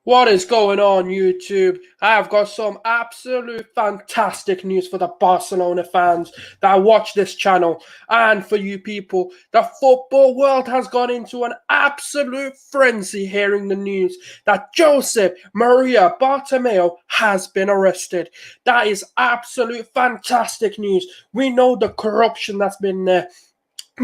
What is going on, YouTube? I've got some absolute fantastic news for the Barcelona fans that watch this channel. And for you people, the football world has gone into an absolute frenzy hearing the news that Josep Maria Bartomeu has been arrested. That is absolute fantastic news. We know the corruption that's been there.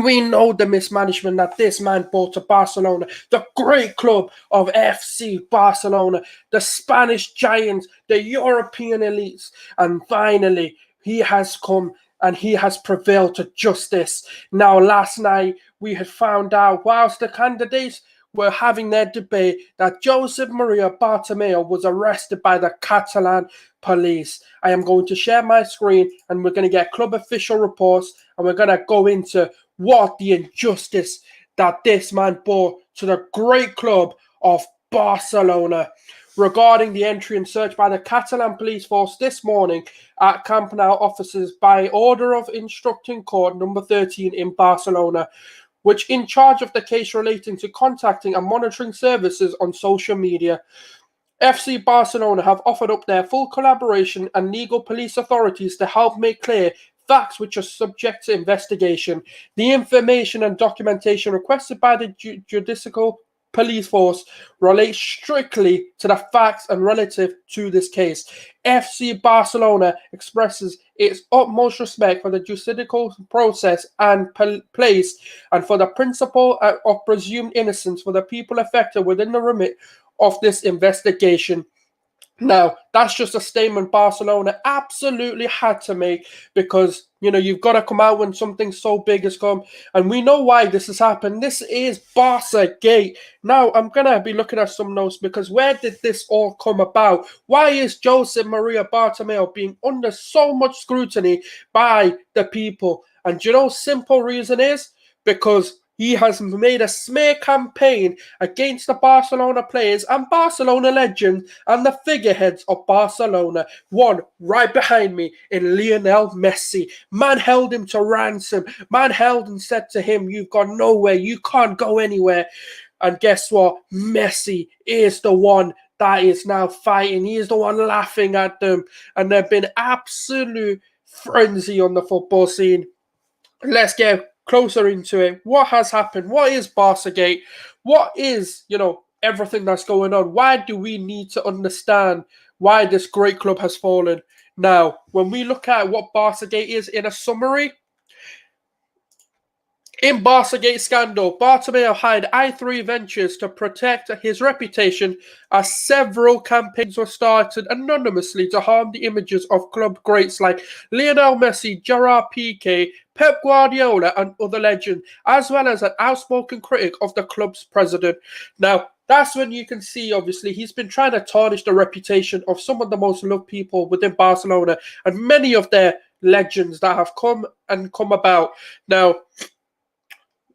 We know the mismanagement that this man brought to Barcelona, the great club of FC Barcelona, the Spanish giants, the European elites. And finally, he has come and he has prevailed to justice. Now, last night, we had found out, whilst the candidates were having their debate, that Josep Maria Bartomeu was arrested by the Catalan police. I am going to share my screen and we're going to get club official reports and we're going to go into what the injustice that this man brought to the great club of Barcelona. Regarding the entry and search by the Catalan police force this morning at Camp Nou offices by order of instructing court number 13 in Barcelona, which in charge of the case relating to contacting and monitoring services on social media. FC Barcelona have offered up their full collaboration and legal police authorities to help make clear facts which are subject to investigation. The information and documentation requested by the judicial police force relates strictly to the facts and relative to this case. FC Barcelona expresses its utmost respect for the judicial process and place and for the principle of presumed innocence for the people affected within the remit of this investigation. Now, that's just a statement Barcelona absolutely had to make because, you've got to come out when something so big has come. And we know why this has happened. This is Barca Gate. Now, I'm going to be looking at some notes because where did this all come about? Why is Josep Maria Bartomeu being under so much scrutiny by the people? And simple reason is because he has made a smear campaign against the Barcelona players and Barcelona legends and the figureheads of Barcelona. One right behind me in Lionel Messi. Man held him to ransom. Man held and said to him, "You've gone nowhere. You can't go anywhere." And guess what? Messi is the one that is now fighting. He is the one laughing at them. And there's been absolute frenzy on the football scene. Let's get closer into it. What has happened? What is Barcagate? What is, everything that's going on? Why do we need to understand why this great club has fallen? Now, when we look at what Barcagate is in a summary, in Barcagate scandal, Bartomeu hired i3 Ventures to protect his reputation as several campaigns were started anonymously to harm the images of club greats like Lionel Messi, Gerard Piqué, Pep Guardiola and other legends, as well as an outspoken critic of the club's president. Now, that's when you can see, obviously, he's been trying to tarnish the reputation of some of the most loved people within Barcelona and many of their legends that have come about. Now,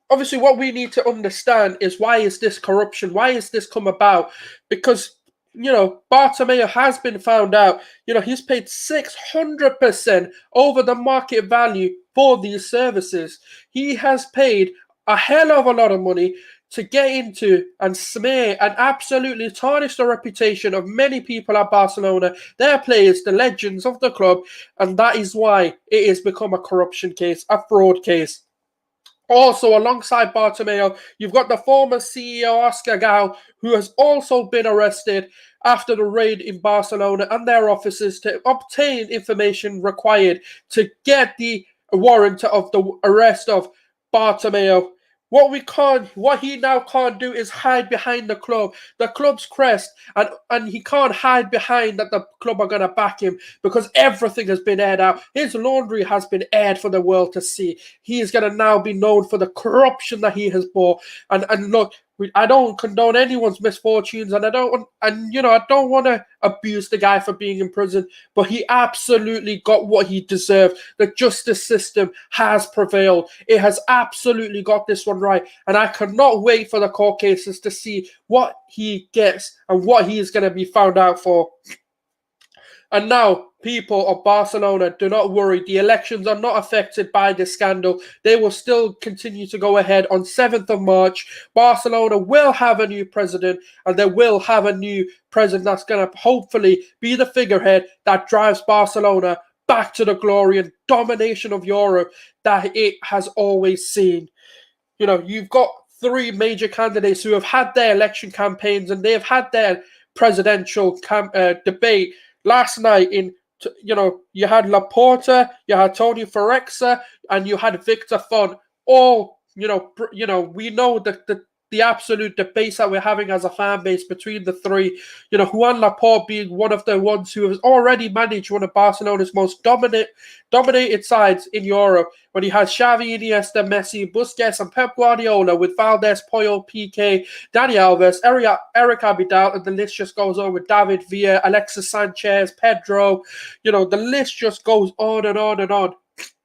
obviously, what we need to understand is why is this corruption? Why is this come about? Because, Bartomeu has been found out. He's paid 600% over the market value for these services. He has paid a hell of a lot of money to get into and smear and absolutely tarnish the reputation of many people at Barcelona, their players, the legends of the club, and that is why it has become a corruption case, a fraud case. Also, alongside Bartomeu, you've got the former CEO Oscar Gau, who has also been arrested after the raid in Barcelona and their offices to obtain information required to get the warrant of the arrest of Bartomeu. What he now can't do is hide behind the club's crest, and he can't hide behind that the club are going to back him because everything has been aired out. His laundry has been aired for the world to see. He is going to now be known for the corruption that he has brought. And look, I don't condone anyone's misfortunes, and I don't want to abuse the guy for being in prison, but he absolutely got what he deserved. The justice system has prevailed. It has absolutely got this one right, and I cannot wait for the court cases to see what he gets and what he is going to be found out for. And now, people of Barcelona, do not worry. The elections are not affected by this scandal. They will still continue to go ahead on 7th of March. Barcelona will have a new president, and they will have a new president that's going to hopefully be the figurehead that drives Barcelona back to the glory and domination of Europe that it has always seen. You know, you've got three major candidates who have had their election campaigns and they've had their presidential debate last night you had Laporta, you had Tony Ferreira, and you had Victor Font. All we know that the absolute debates that we're having as a fan base between the three. You know, Juan Laporta being one of the ones who has already managed one of Barcelona's most dominated sides in Europe, when he has Xavi, Iniesta, Messi, Busquets, and Pep Guardiola with Valdez, Puyol, Piqué, Dani Alves, Eric Abidal, and the list just goes on with David Villa, Alexis Sanchez, Pedro. You know, the list just goes on and on and on.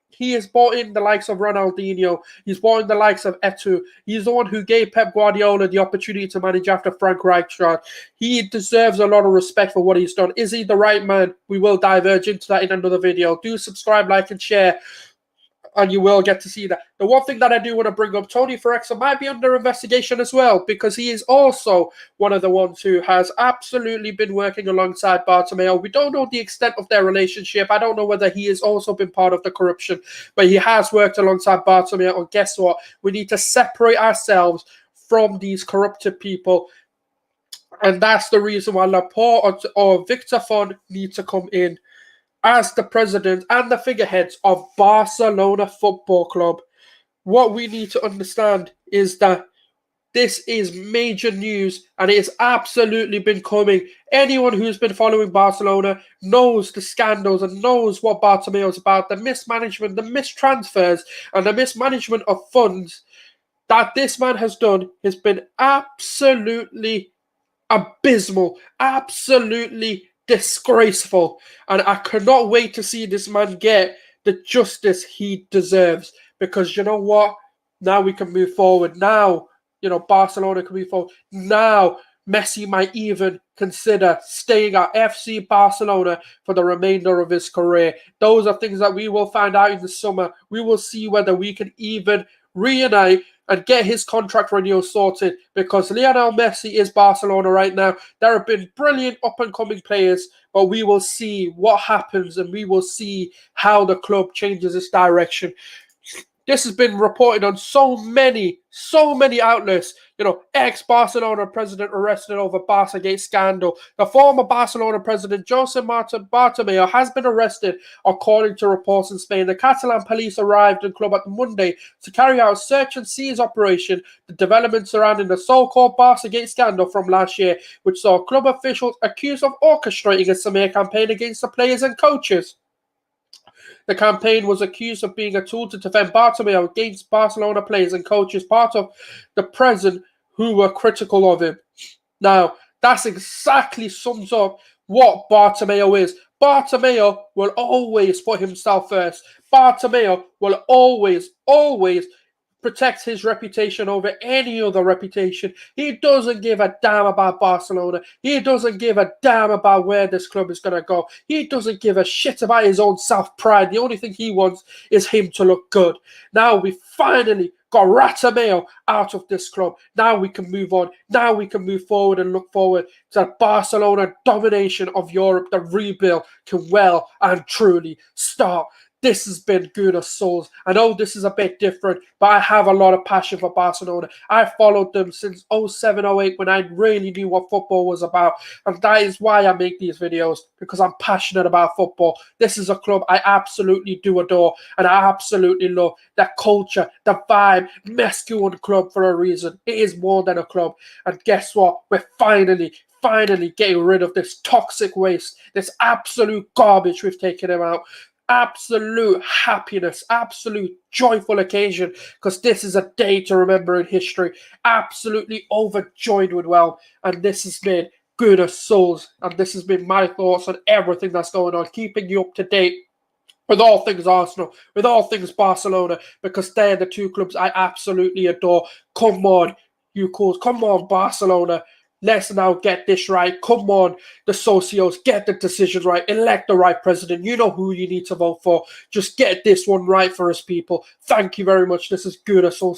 He has brought in the likes of Ronaldinho. He's brought in the likes of Eto'o. He's the one who gave Pep Guardiola the opportunity to manage after Frank Rijkaard. He deserves a lot of respect for what he's done. Is he the right man? We will diverge into that in another video. Do subscribe, like, and share, and you will get to see that. The one thing that I do want to bring up, Tony Ferreira might be under investigation as well, because he is also one of the ones who has absolutely been working alongside Bartomeu. We don't know the extent of their relationship. I don't know whether he has also been part of the corruption, but he has worked alongside Bartomeu. And guess what? We need to separate ourselves from these corrupted people. And that's the reason why Laporte or Victor Font need to come in as the president and the figureheads of Barcelona Football Club. What we need to understand is that this is major news, and it has absolutely been coming. Anyone who's been following Barcelona knows the scandals and knows what Bartomeu is about, the mismanagement, the mistransfers, and the mismanagement of funds that this man has done has been absolutely abysmal, absolutely disgraceful, and I cannot wait to see this man get the justice he deserves, because you know what? Now we can move forward. Now, Barcelona can move forward. Now, Messi might even consider staying at FC Barcelona for the remainder of his career. Those are things that we will find out in the summer. We will see whether we can even reunite and get his contract renewal sorted, because Lionel Messi is Barcelona right now. There have been brilliant up-and-coming players, but we will see what happens, and we will see how the club changes its direction. This has been reported on so many outlets. Ex-Barcelona president arrested over Barçagate scandal. The former Barcelona president, Josep Maria Bartomeu, has been arrested, according to reports in Spain. The Catalan police arrived in club on Monday to carry out a search and seize operation. The developments surrounding the so-called Barçagate scandal from last year, which saw club officials accused of orchestrating a smear campaign against the players and coaches. The campaign was accused of being a tool to defend Bartomeu against Barcelona players and coaches, part of the present, who were critical of him. Now, that's exactly sums up what Bartomeu is. Bartomeu will always put himself first. Bartomeu will always protect his reputation over any other reputation. He doesn't give a damn about Barcelona. He doesn't give a damn about where this club is going to go. He doesn't give a shit about his own self-pride. The only thing he wants is him to look good. Now we finally got Bartomeu out of this club. Now we can move on. Now we can move forward and look forward to the Barcelona domination of Europe. The rebuild can well and truly start. This has been good as souls. I know this is a bit different, but I have a lot of passion for Barcelona. I followed them since 07-08 when I really knew what football was about. And that is why I make these videos, because I'm passionate about football. This is a club I absolutely do adore, and I absolutely love the culture, the vibe. Masculine club for a reason. It is more than a club. And guess what? We're finally getting rid of this toxic waste, this absolute garbage we've taken him out. Absolute happiness, absolute joyful occasion, because this is a day to remember in history. Absolutely overjoyed with and this has been good as souls, and this has been my thoughts on everything that's going on, keeping you up to date with all things Arsenal, with all things Barcelona, because they're the two clubs I absolutely adore. Come on, you calls, come on, Barcelona. Let's now get this right. Come on, the socios, get the decision right. Elect the right president. You know who you need to vote for. Just get this one right for us, people. Thank you very much. This is Guna Soul.